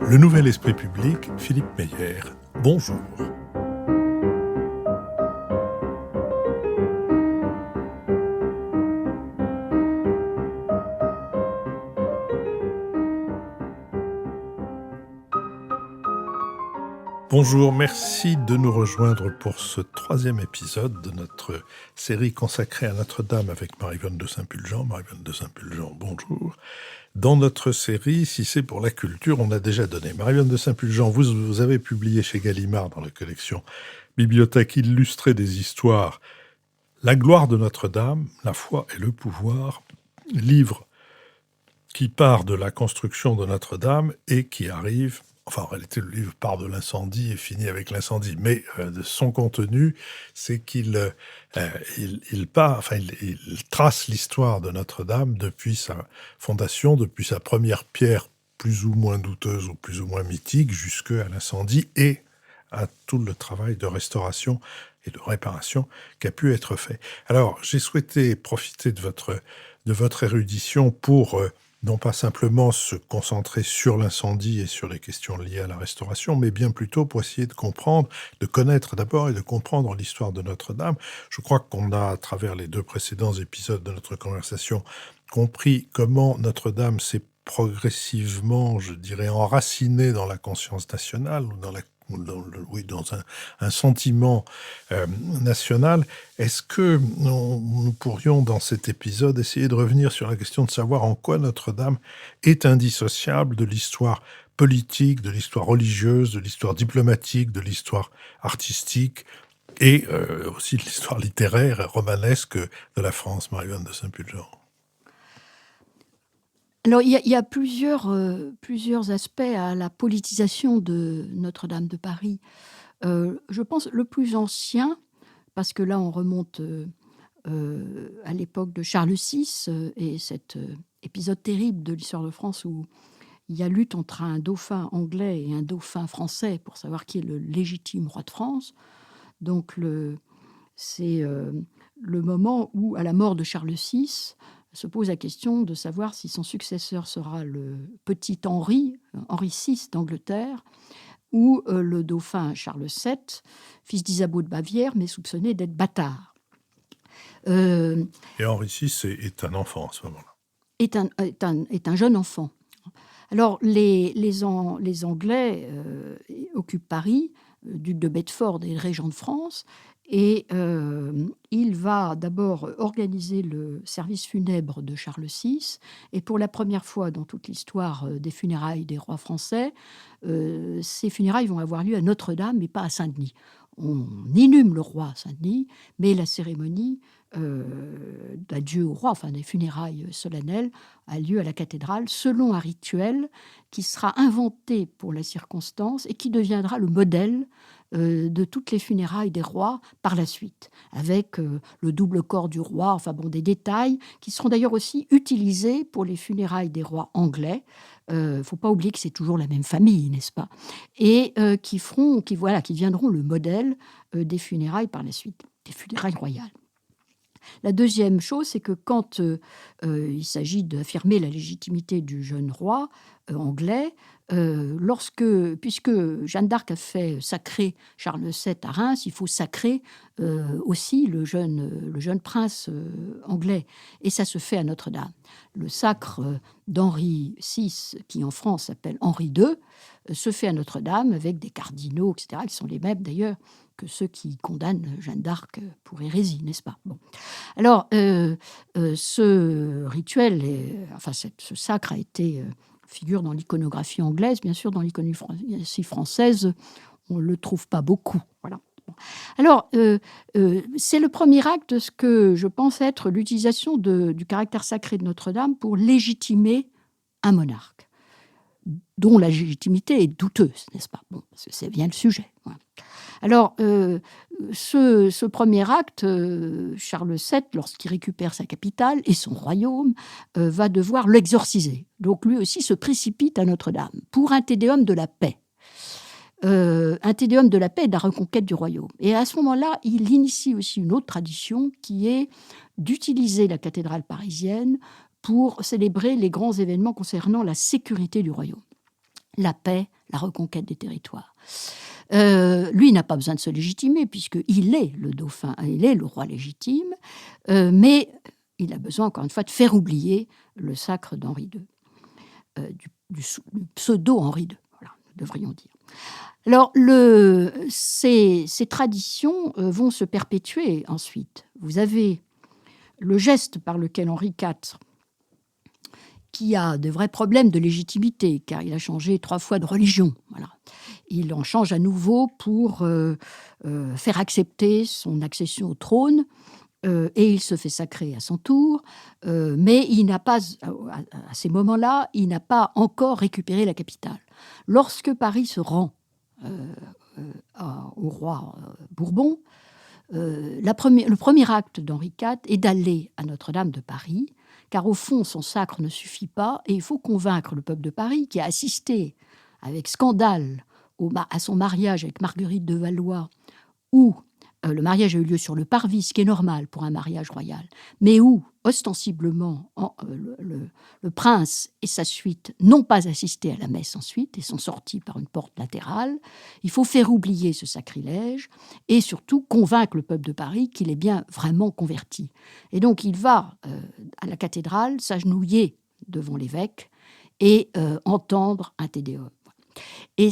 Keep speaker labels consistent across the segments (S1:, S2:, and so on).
S1: Le Nouvel Esprit Public, Philippe Meyer. Bonjour. Bonjour, merci de nous rejoindre pour ce troisième épisode de notre série consacrée à Notre-Dame avec Marie-Vonne de Saint-Pulgent. Marie-Vonne de Saint-Pulgent, bonjour. Dans notre série, si c'est pour la culture, on a déjà donné. Marie-Vonne de Saint-Pulgent, vous avez publié chez Gallimard dans la collection Bibliothèque illustrée des histoires La gloire de Notre-Dame, la foi et le pouvoir, livre qui part de la construction de Notre-Dame et qui arrive... Enfin, en réalité, le livre part de l'incendie et finit avec l'incendie. Mais de son contenu, c'est qu'il trace l'histoire de Notre-Dame depuis sa fondation, depuis sa première pierre plus ou moins douteuse ou plus ou moins mythique, jusqu'à l'incendie et à tout le travail de restauration et de réparation qui a pu être fait. Alors, j'ai souhaité profiter de votre érudition pour... non pas simplement se concentrer sur l'incendie et sur les questions liées à la restauration, mais bien plutôt pour essayer de comprendre, de connaître d'abord et de comprendre l'histoire de Notre-Dame. Je crois qu'on a, à travers les deux précédents épisodes de notre conversation, compris comment Notre-Dame s'est progressivement, je dirais, enracinée dans la conscience nationale, ou dans un sentiment national. Est-ce que nous pourrions, dans cet épisode, essayer de revenir sur la question de savoir en quoi Notre-Dame est indissociable de l'histoire politique, de l'histoire religieuse, de l'histoire diplomatique, de l'histoire artistique et aussi de l'histoire littéraire et romanesque de la France, Marie-Vonne de Saint-Pulgent?
S2: Alors, il y a plusieurs aspects à la politisation de Notre-Dame de Paris. Je pense le plus ancien, parce que là, on remonte à l'époque de Charles VI et cet épisode terrible de l'histoire de France où il y a lutte entre un dauphin anglais et un dauphin français pour savoir qui est le légitime roi de France. Donc, c'est le moment où, à la mort de Charles VI, se pose la question de savoir si son successeur sera le petit Henri VI d'Angleterre, ou le dauphin Charles VII, fils d'Isabeau de Bavière, mais soupçonné d'être bâtard.
S1: Et Henri VI est un enfant à ce moment-là.
S2: Est un jeune enfant. Alors, les Anglais occupent Paris, duc de Bedford et régent de France, et il va d'abord organiser le service funèbre de Charles VI. Et pour la première fois dans toute l'histoire des funérailles des rois français, ces funérailles vont avoir lieu à Notre-Dame, mais pas à Saint-Denis. On inhume le roi à Saint-Denis, mais la cérémonie d'adieu au roi, enfin des funérailles solennelles, a lieu à la cathédrale, selon un rituel qui sera inventé pour la circonstance et qui deviendra le modèle de toutes les funérailles des rois par la suite, avec le double corps du roi, enfin bon, des détails qui seront d'ailleurs aussi utilisés pour les funérailles des rois anglais. Faut pas oublier que c'est toujours la même famille, n'est-ce pas? Et qui deviendront le modèle des funérailles par la suite, des funérailles royales. La deuxième chose, c'est que quand il s'agit d'affirmer la légitimité du jeune roi anglais, puisque Jeanne d'Arc a fait sacrer Charles VII à Reims, il faut sacrer aussi le jeune prince anglais. Et ça se fait à Notre-Dame. Le sacre d'Henri VI, qui en France s'appelle Henri II, se fait à Notre-Dame avec des cardinaux, etc., qui sont les mêmes d'ailleurs que ceux qui condamnent Jeanne d'Arc pour hérésie, n'est-ce pas? Bon. Alors, ce rituel, ce sacre a été figure dans l'iconographie anglaise, bien sûr, dans l'iconographie française, on ne le trouve pas beaucoup. Voilà. Bon. Alors, c'est le premier acte de ce que je pense être l'utilisation du caractère sacré de Notre-Dame pour légitimer un monarque, dont la légitimité est douteuse, n'est-ce pas? Bon, parce que c'est bien le sujet. Voilà. Alors, ce premier acte, Charles VII, lorsqu'il récupère sa capitale et son royaume, va devoir l'exorciser. Donc lui aussi se précipite à Notre-Dame pour un tédéum de la paix. Un tédéum de la paix et de la reconquête du royaume. Et à ce moment-là, il initie aussi une autre tradition qui est d'utiliser la cathédrale parisienne pour célébrer les grands événements concernant la sécurité du royaume. La paix, la reconquête des territoires. Lui n'a pas besoin de se légitimer, puisqu'il est le dauphin, il est le roi légitime, mais il a besoin, encore une fois, de faire oublier le sacre d'Henri II, du pseudo-Henri II, voilà, nous devrions dire. Alors, ces traditions vont se perpétuer ensuite. Vous avez le geste par lequel Henri IV, qui a de vrais problèmes de légitimité, car il a changé 3 fois de religion, voilà. Il en change à nouveau pour faire accepter son accession au trône, et il se fait sacrer à son tour, mais il n'a pas, à ces moments-là, il n'a pas encore récupéré la capitale. Lorsque Paris se rend au roi Bourbon, le premier acte d'Henri IV est d'aller à Notre-Dame de Paris, car au fond, son sacre ne suffit pas, et il faut convaincre le peuple de Paris, qui a assisté avec scandale à son mariage avec Marguerite de Valois, où le mariage a eu lieu sur le parvis, ce qui est normal pour un mariage royal, mais où, ostensiblement, le prince et sa suite n'ont pas assisté à la messe ensuite et sont sortis par une porte latérale. Il faut faire oublier ce sacrilège et surtout convaincre le peuple de Paris qu'il est bien vraiment converti. Et donc il va à la cathédrale s'agenouiller devant l'évêque et entendre un Te Deum. Et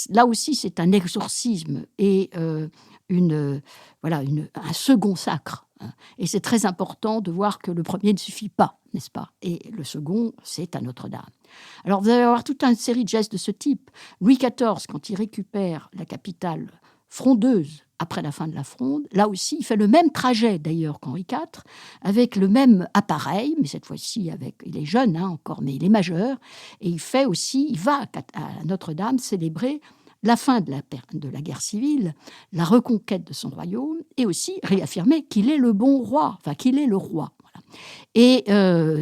S2: là aussi, c'est un exorcisme et un second sacre. Et c'est très important de voir que le premier ne suffit pas, n'est-ce pas? Et le second, c'est à Notre-Dame. Alors, vous allez avoir toute une série de gestes de ce type. Louis XIV, quand il récupère la capitale frondeuse après la fin de la Fronde, là aussi, il fait le même trajet d'ailleurs qu'Henri IV, avec le même appareil, mais cette fois-ci, il est jeune encore, mais il est majeur, et il va à Notre-Dame célébrer la fin de la guerre civile, la reconquête de son royaume, et aussi réaffirmer qu'il est le bon roi, enfin qu'il est le roi. Voilà. Et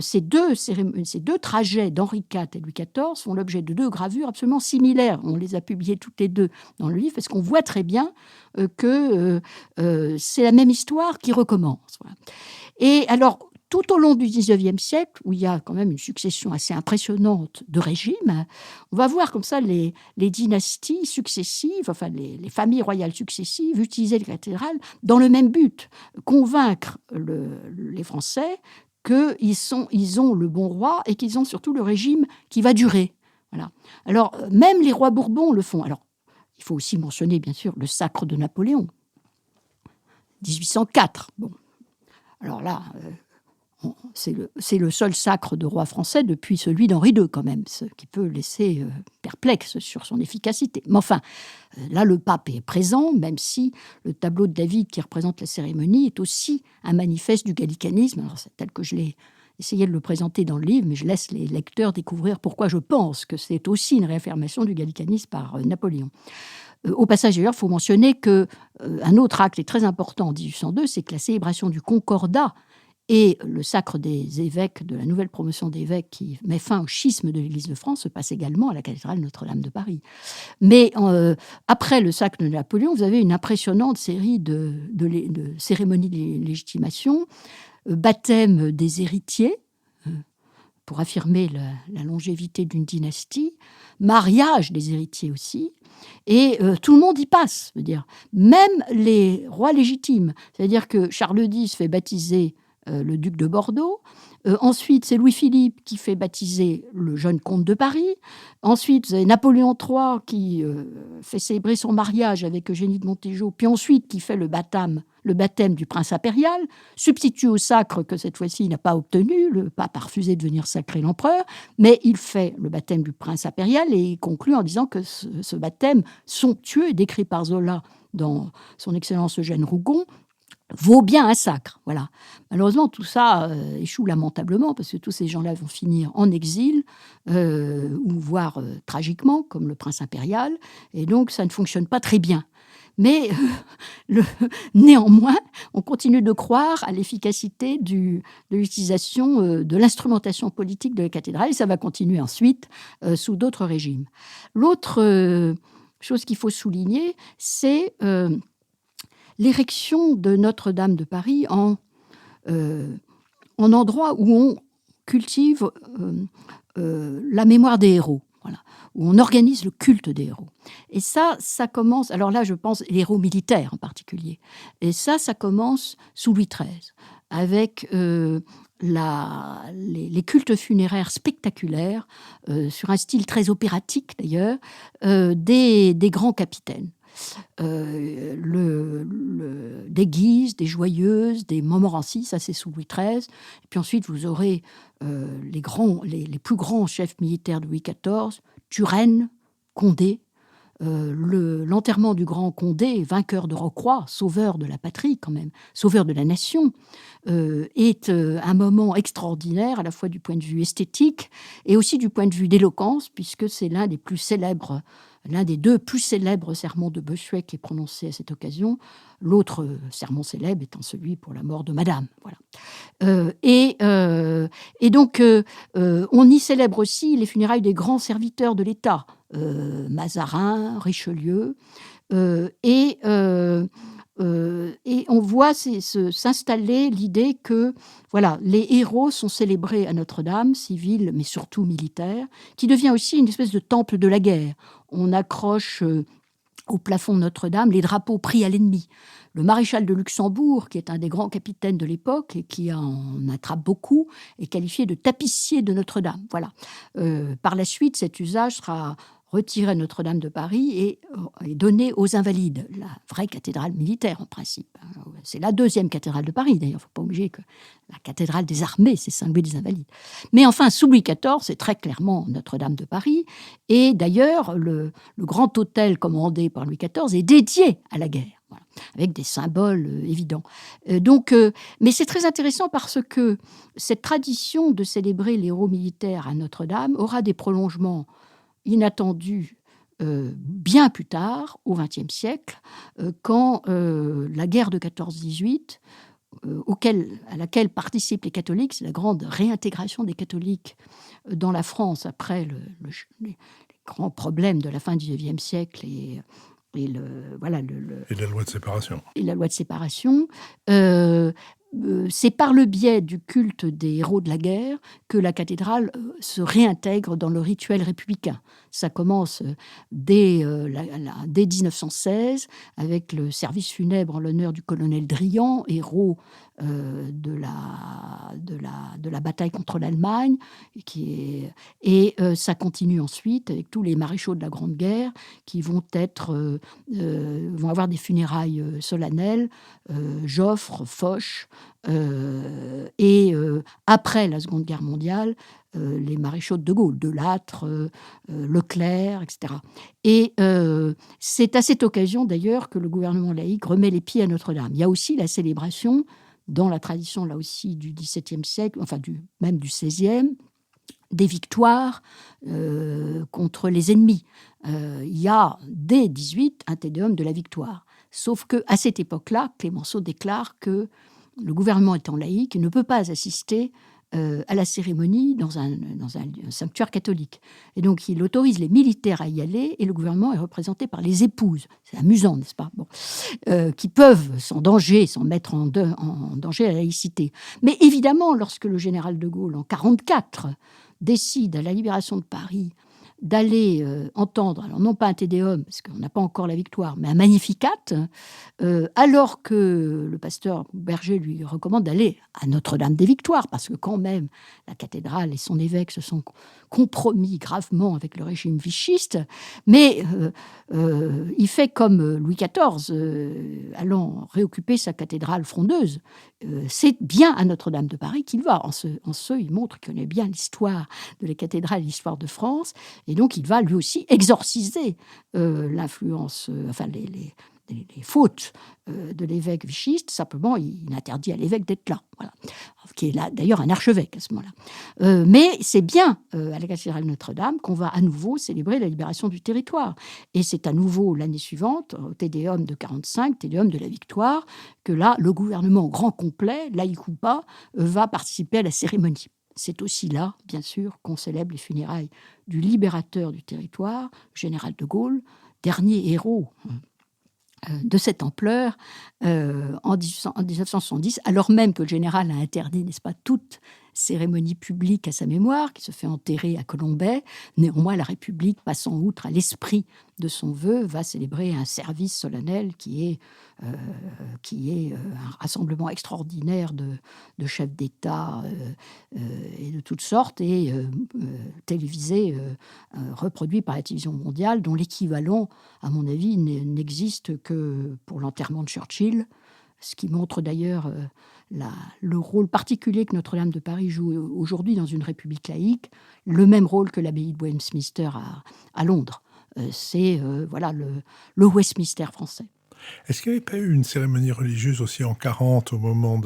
S2: ces deux trajets d'Henri IV et Louis XIV font l'objet de 2 gravures absolument similaires. On les a publiées toutes les 2 dans le livre, parce qu'on voit très bien que c'est la même histoire qui recommence. Voilà. Et alors, tout au long du XIXe siècle, où il y a quand même une succession assez impressionnante de régimes, on va voir comme ça les dynasties successives, enfin les familles royales successives, utiliser les cathédrales dans le même but, convaincre les Français qu'ils ont le bon roi et qu'ils ont surtout le régime qui va durer. Voilà. Alors, même les rois Bourbons le font. Alors, il faut aussi mentionner, bien sûr, le sacre de Napoléon, 1804. Bon. Alors là... c'est le seul sacre de roi français depuis celui d'Henri II, quand même, ce qui peut laisser perplexe sur son efficacité. Mais enfin, là, le pape est présent, même si le tableau de David qui représente la cérémonie est aussi un manifeste du gallicanisme. Alors, c'est tel que je l'ai essayé de le présenter dans le livre, mais je laisse les lecteurs découvrir pourquoi je pense que c'est aussi une réaffirmation du gallicanisme par Napoléon. Au passage, d'ailleurs, il faut mentionner qu'un autre acte est très important en 1802, c'est que la célébration du Concordat et le sacre des évêques, de la nouvelle promotion d'évêques qui met fin au schisme de l'Église de France, se passe également à la cathédrale Notre-Dame de Paris. Mais après le sacre de Napoléon, vous avez une impressionnante série de cérémonies de légitimation, baptême des héritiers, pour affirmer la longévité d'une dynastie, mariage des héritiers aussi, et tout le monde y passe, je veux dire. Même les rois légitimes, c'est-à-dire que Charles X fait baptiser le duc de Bordeaux. Ensuite, c'est Louis-Philippe qui fait baptiser le jeune comte de Paris. Ensuite, vous avez Napoléon III qui fait célébrer son mariage avec Eugénie de Montijo, puis ensuite qui fait le baptême du prince impérial, substitue au sacre que cette fois-ci il n'a pas obtenu, le pape a refusé de venir sacrer l'empereur, mais il fait le baptême du prince impérial et il conclut en disant que ce baptême somptueux, décrit par Zola dans son Excellence Eugène Rougon, vaut bien un sacre. Voilà. Malheureusement, tout ça échoue lamentablement parce que tous ces gens-là vont finir en exil ou voire tragiquement, comme le prince impérial, et donc ça ne fonctionne pas très bien. Mais néanmoins, on continue de croire à l'efficacité de l'utilisation de l'instrumentation politique de la cathédrale, et ça va continuer ensuite sous d'autres régimes. L'autre chose qu'il faut souligner, c'est l'érection de Notre-Dame de Paris en endroit où on cultive la mémoire des héros. Voilà. où on organise le culte des héros. Et ça commence, alors là je pense les héros militaires en particulier, et ça commence sous Louis XIII, avec les cultes funéraires spectaculaires, sur un style très opératique d'ailleurs, des grands capitaines. Des Guises, des Joyeuses, des Montmorency, ça c'est sous Louis XIII. Et puis ensuite, vous aurez les plus grands chefs militaires de Louis XIV, Turenne, Condé. L'enterrement du grand Condé, vainqueur de Rocroi, sauveur de la patrie quand même, sauveur de la nation, est un moment extraordinaire à la fois du point de vue esthétique et aussi du point de vue d'éloquence, puisque c'est l'un des deux plus célèbres sermons de Bossuet qui est prononcé à cette occasion, l'autre sermon célèbre étant celui pour la mort de Madame. Voilà. Et donc, on y célèbre aussi les funérailles des grands serviteurs de l'État, Mazarin, Richelieu, et on voit s'installer l'idée que voilà, les héros sont célébrés à Notre-Dame, civils, mais surtout militaires, qui devient aussi une espèce de temple de la guerre. On accroche au plafond de Notre-Dame les drapeaux pris à l'ennemi. Le maréchal de Luxembourg, qui est un des grands capitaines de l'époque et qui en attrape beaucoup, est qualifié de tapissier de Notre-Dame. Voilà. Par la suite, cet usage sera retiré à Notre-Dame de Paris et donné aux Invalides, la vraie cathédrale militaire en principe. C'est la deuxième cathédrale de Paris, d'ailleurs. Il ne faut pas oublier que la cathédrale des armées, c'est Saint-Louis des Invalides. Mais enfin, sous Louis XIV, c'est très clairement Notre-Dame de Paris. Et d'ailleurs, le grand autel commandé par Louis XIV est dédié à la guerre. Voilà, avec des symboles évidents. Mais c'est très intéressant parce que cette tradition de célébrer les héros militaires à Notre-Dame aura des prolongements inattendus bien plus tard, au XXe siècle, quand la guerre de 14-18, à laquelle participent les catholiques, c'est la grande réintégration des catholiques dans la France après les grands problèmes de la fin du XIXe siècle et
S1: la loi de séparation.
S2: Et la loi de séparation. C'est par le biais du culte des héros de la guerre que la cathédrale se réintègre dans le rituel républicain. Ça commence dès 1916 avec le service funèbre en l'honneur du colonel Drian, héros de la bataille contre l'Allemagne, et ça continue ensuite avec tous les maréchaux de la Grande Guerre qui vont avoir des funérailles solennelles, Joffre, Foch, et après la Seconde Guerre mondiale, les maréchaux de Gaulle, de Lattre, Leclerc, etc. Et c'est à cette occasion d'ailleurs que le gouvernement laïque remet les pieds à Notre-Dame. Il y a aussi la célébration, dans la tradition là aussi du XVIIe siècle, enfin même du XVIe, des victoires contre les ennemis. Il y a dès 18 un Te Deum de la victoire. Sauf qu'à cette époque-là, Clémenceau déclare que le gouvernement étant laïque, il ne peut pas assister à la cérémonie dans un sanctuaire catholique. Et donc, il autorise les militaires à y aller et le gouvernement est représenté par les épouses. C'est amusant, n'est-ce pas ? Qui peuvent, sans mettre en danger la laïcité. Mais évidemment, lorsque le général de Gaulle, en 1944, décide à la libération de Paris d'aller entendre, alors non pas un Te Deum, parce qu'on n'a pas encore la victoire, mais un Magnificat, alors que le pasteur Berger lui recommande d'aller à Notre-Dame des Victoires, parce que quand même, la cathédrale et son évêque se sont compromis gravement avec le régime vichiste, mais il fait comme Louis XIV, allant réoccuper sa cathédrale frondeuse. C'est bien à Notre-Dame de Paris qu'il va. En ce, il montre qu'il connaît bien l'histoire de la cathédrale et l'histoire de France, et donc il va lui aussi exorciser l'influence, les fautes de l'évêque vichiste. Simplement, il interdit à l'évêque d'être là, voilà. Qui est là d'ailleurs un archevêque à ce moment-là. Mais c'est bien à la cathédrale Notre-Dame qu'on va à nouveau célébrer la libération du territoire. Et c'est à nouveau l'année suivante, au Te Deum de 45, Te Deum de la Victoire, que là, le gouvernement grand complet, laïque ou pas, va participer à la cérémonie. C'est aussi là, bien sûr, qu'on célèbre les funérailles du libérateur du territoire, le général de Gaulle, dernier héros de cette ampleur en 1970, alors même que le général a interdit, n'est-ce pas, toutes cérémonie publique à sa mémoire, qui se fait enterrer à Colombey. Néanmoins, la République, passant outre à l'esprit de son vœu, va célébrer un service solennel qui est un rassemblement extraordinaire de chefs d'État et de toutes sortes, et télévisé, reproduit par la télévision mondiale, dont l'équivalent, à mon avis, n'existe que pour l'enterrement de Churchill, ce qui montre d'ailleurs le rôle particulier que Notre-Dame de Paris joue aujourd'hui dans une république laïque, le même rôle que l'abbaye de Westminster à Londres. C'est voilà le Westminster français.
S1: Est-ce qu'il n'y avait pas eu une cérémonie religieuse aussi en 40 au moment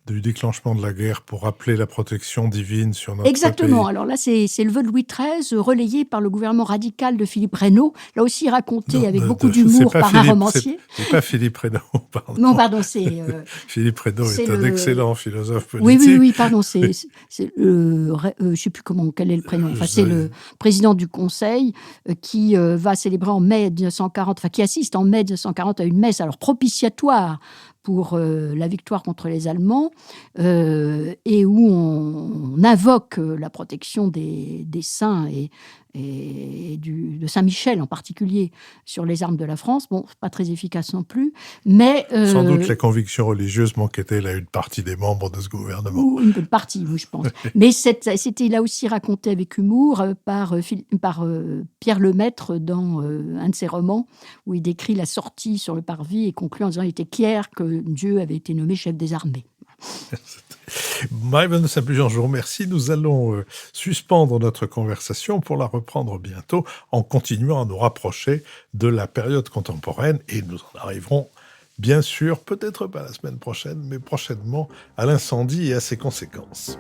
S1: du déclenchement de la guerre pour rappeler la protection divine sur notre
S2: Exactement.
S1: pays?
S2: Alors là, c'est le vœu de Louis XIII, relayé par le gouvernement radical de Philippe Reynaud, là aussi raconté
S1: Non,
S2: avec beaucoup d'humour par un romancier.
S1: C'est pas Philippe Reynaud, pardon.
S2: Non, pardon, c'est...
S1: Philippe Reynaud est un excellent philosophe
S2: Oui,
S1: politique.
S2: pardon, je ne sais plus quel est le prénom. Enfin, c'est le président du Conseil qui va célébrer en mai 1940, enfin qui assiste en mai 1940 à une messe alors propitiatoire pour la victoire contre les Allemands, et où on invoque la protection des saints et de Saint-Michel en particulier sur les armes de la France. Bon, pas très efficace non plus, mais...
S1: Sans doute la conviction religieuse manquait-elle à une partie des membres de ce gouvernement.
S2: Ou une bonne partie, oui, je pense. Mais c'était là aussi raconté avec humour par Pierre Lemaître dans un de ses romans, où il décrit la sortie sur le parvis et conclut en disant qu'il était clair que Dieu avait été nommé chef des armées.
S1: Marie-Vanne de Saint-Pulgent, je vous remercie. Nous allons suspendre notre conversation pour la reprendre bientôt en continuant à nous rapprocher de la période contemporaine, et nous en arriverons bien sûr, peut-être pas la semaine prochaine, mais prochainement à l'incendie et à ses conséquences.